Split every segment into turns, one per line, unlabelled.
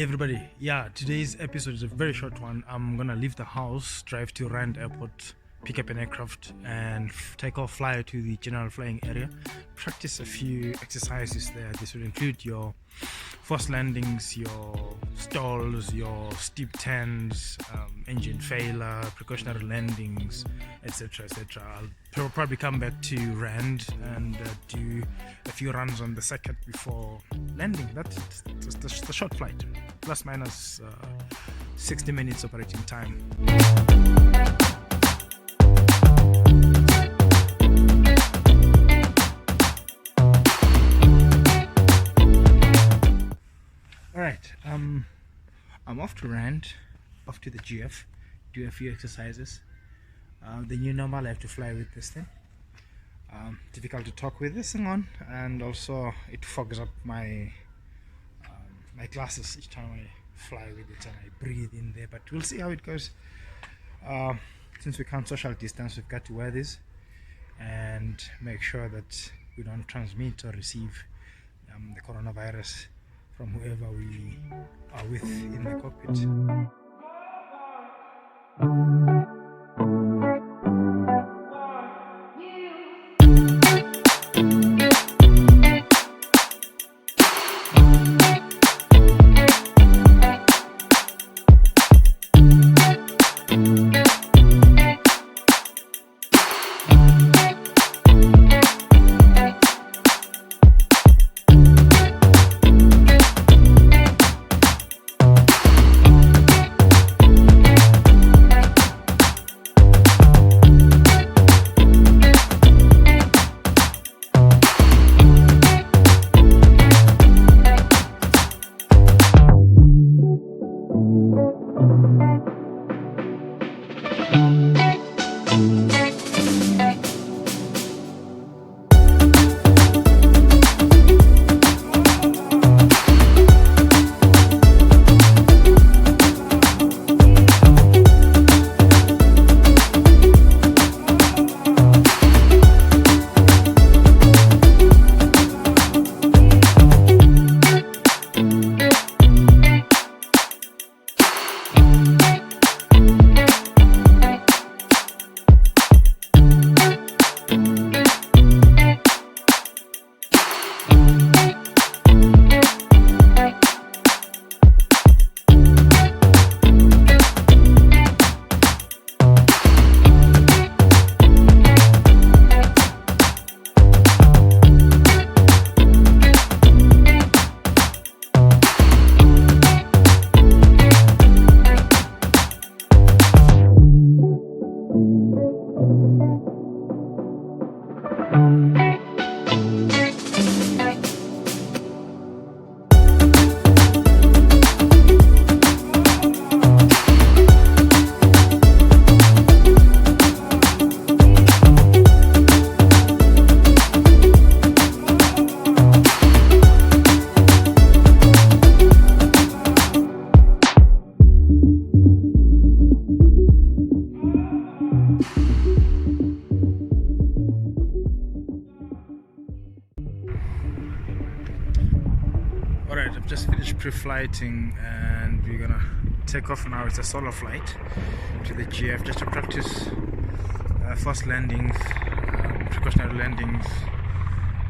everybody. Yeah, today's episode is a very short one. I'm gonna leave the house, drive to Rand Airport, pick up an aircraft and take off, fly to the general flying area, practice a few exercises there. This will include your forced landings, your stalls, your steep turns, engine failure, precautionary landings, etc, etc. I'll probably come back to Rand and do a few runs on the circuit before landing. That's the short flight, plus minus 60 minutes operating time. Alright, I'm off to Rand, off to the GF, do a few exercises. The new normal, I have to fly with this thing. Difficult to talk with this thing on, and also it fogs up my my glasses each time I fly with it and I breathe in there, but we'll see how it goes. Since we can't social distance, we've got to wear this and make sure that we don't transmit or receive the coronavirus from whoever we are with in the cockpit. Alright, I've just finished pre-flighting and we're gonna take off now. It's a solo flight to the GF just to practice forced landings, precautionary landings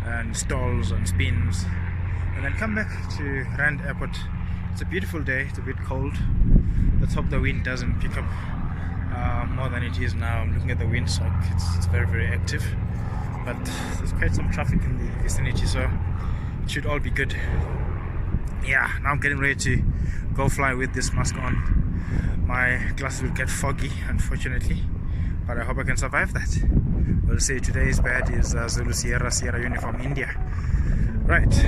and stalls and spins, and then come back to Rand Airport. It's a beautiful day, it's a bit cold. Let's hope the wind doesn't pick up more than it is now. I'm looking at the wind, so it's very, very active, but there's quite some traffic in the vicinity, so it should all be good. Yeah, now I'm getting ready to go fly with this mask on. My glasses will get foggy, unfortunately, but I hope I can survive that. We'll see. Today's bad is Zulu Sierra Sierra Uniform India. Right.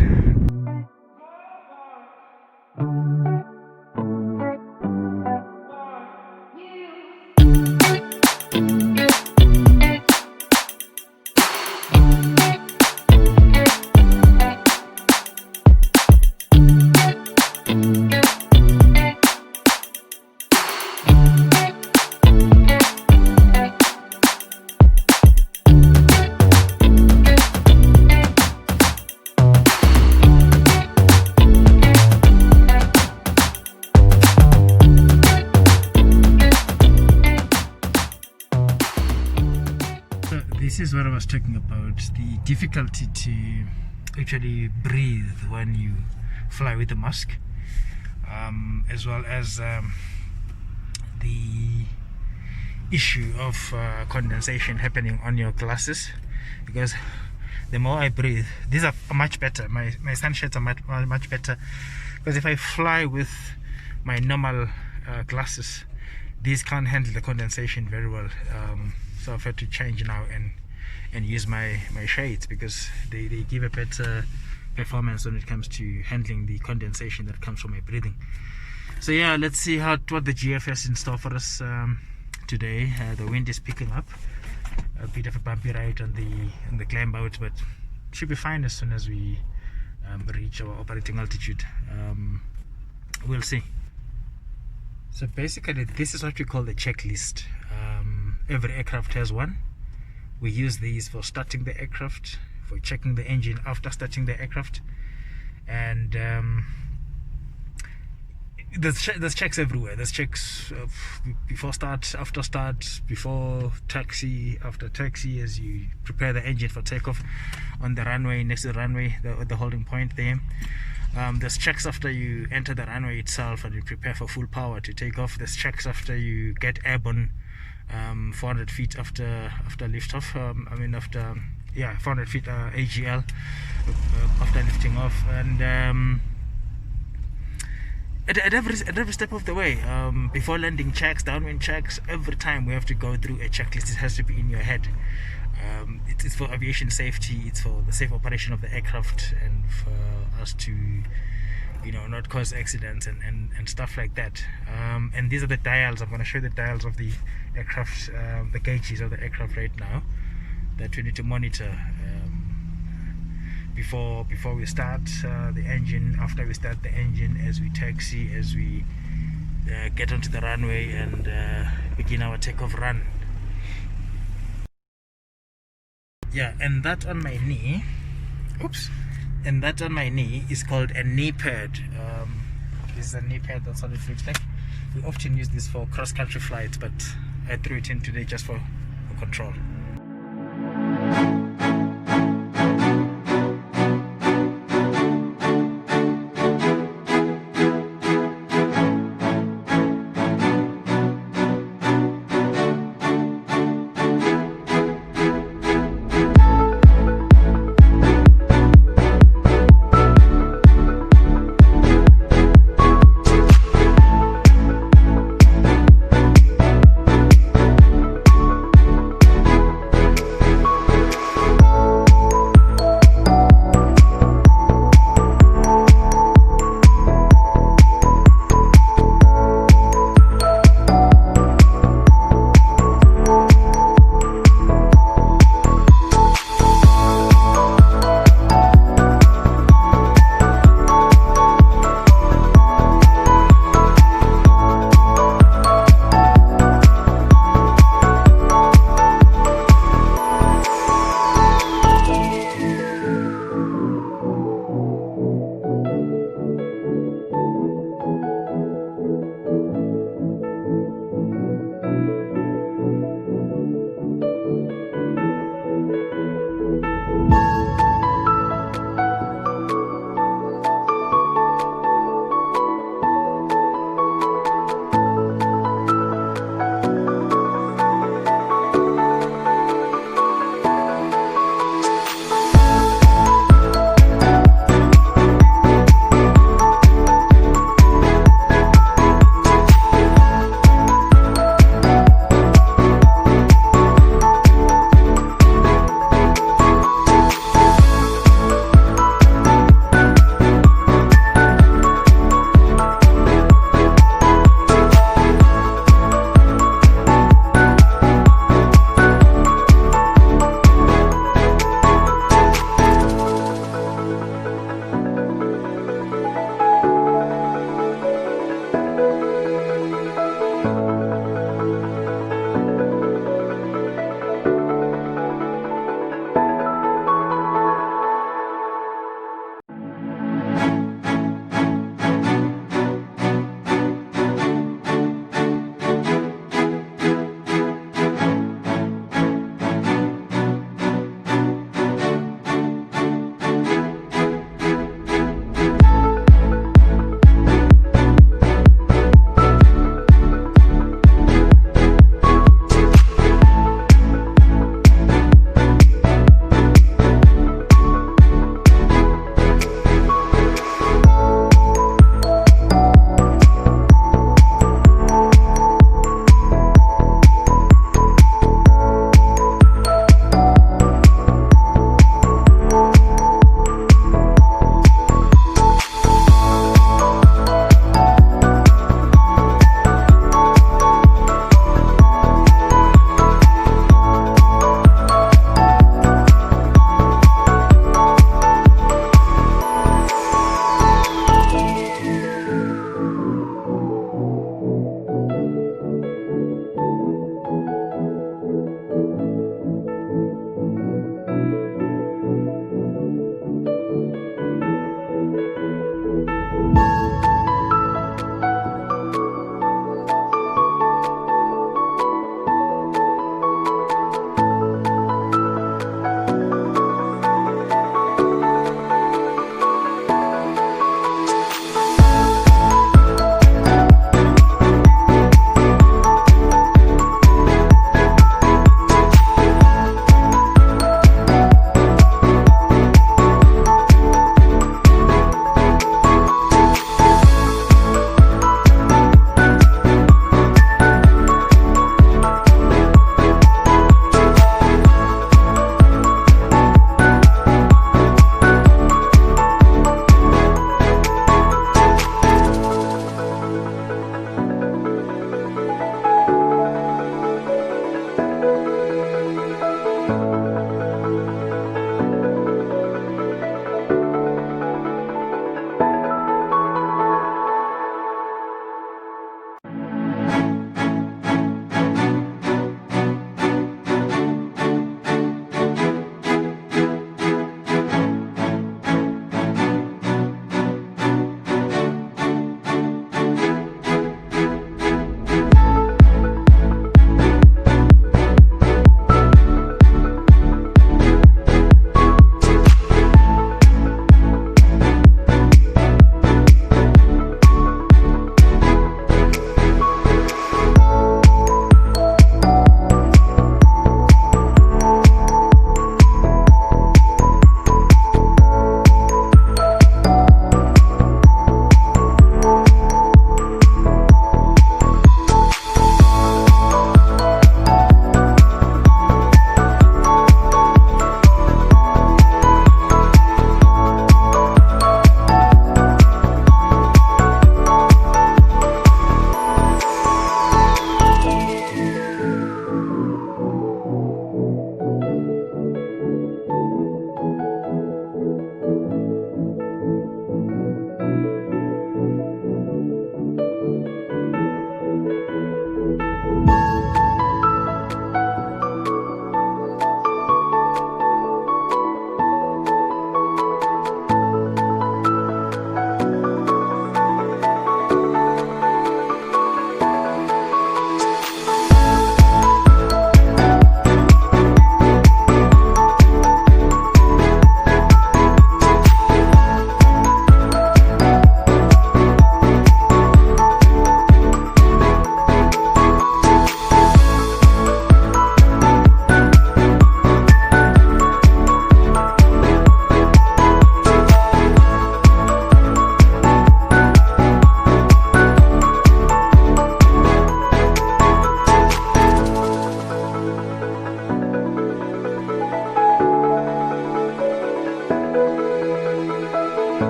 this is what I was talking about, the difficulty to actually breathe when you fly with a mask, as well as the issue of condensation happening on your glasses, because the more I breathe, these are much better, my sunshades are much better, because if I fly with my normal glasses, these can't handle the condensation very well, so I've had to change now and use my shades, because they give a better performance when it comes to handling the condensation that comes from my breathing. So yeah, let's see what the GF has in store for us today. The wind is picking up, a bit of a bumpy ride on the climb out, but should be fine as soon as we reach our operating altitude. We'll see. So basically, this is what we call the checklist. Every aircraft has one. We use these for starting the aircraft, for checking the engine after starting the aircraft, and there's checks everywhere. There's checks before start, after start, before taxi, after taxi, as you prepare the engine for takeoff on the runway, next to the runway, the holding point there. There's checks after you enter the runway itself and you prepare for full power to take off. There's checks after you get airborne, 400 feet after liftoff. 400 feet AGL after lifting off, and at every step of the way, before landing checks, downwind checks, every time we have to go through a checklist. It has to be in your head. It's for aviation safety, it's for the safe operation of the aircraft, and for us to, not cause accidents and stuff like that. And these are the dials. I'm going to show the dials of the aircraft, the gauges of the aircraft right now that we need to monitor before we start the engine, after we start the engine, as we taxi, as we get onto the runway and begin our takeoff run. Yeah, and that on my knee, and that on my knee is called a knee pad. This is a knee pad, that's what it looks like. We often use this for cross-country flights, but I threw it in today just for control.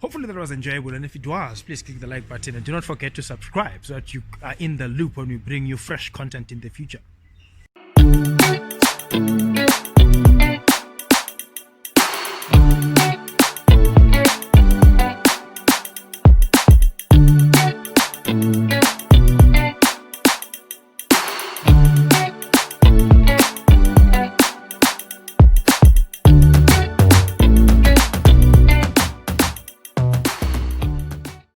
Hopefully that was enjoyable, and if it was, please click the like button and do not forget to subscribe so that you are in the loop when we bring you fresh content in the future.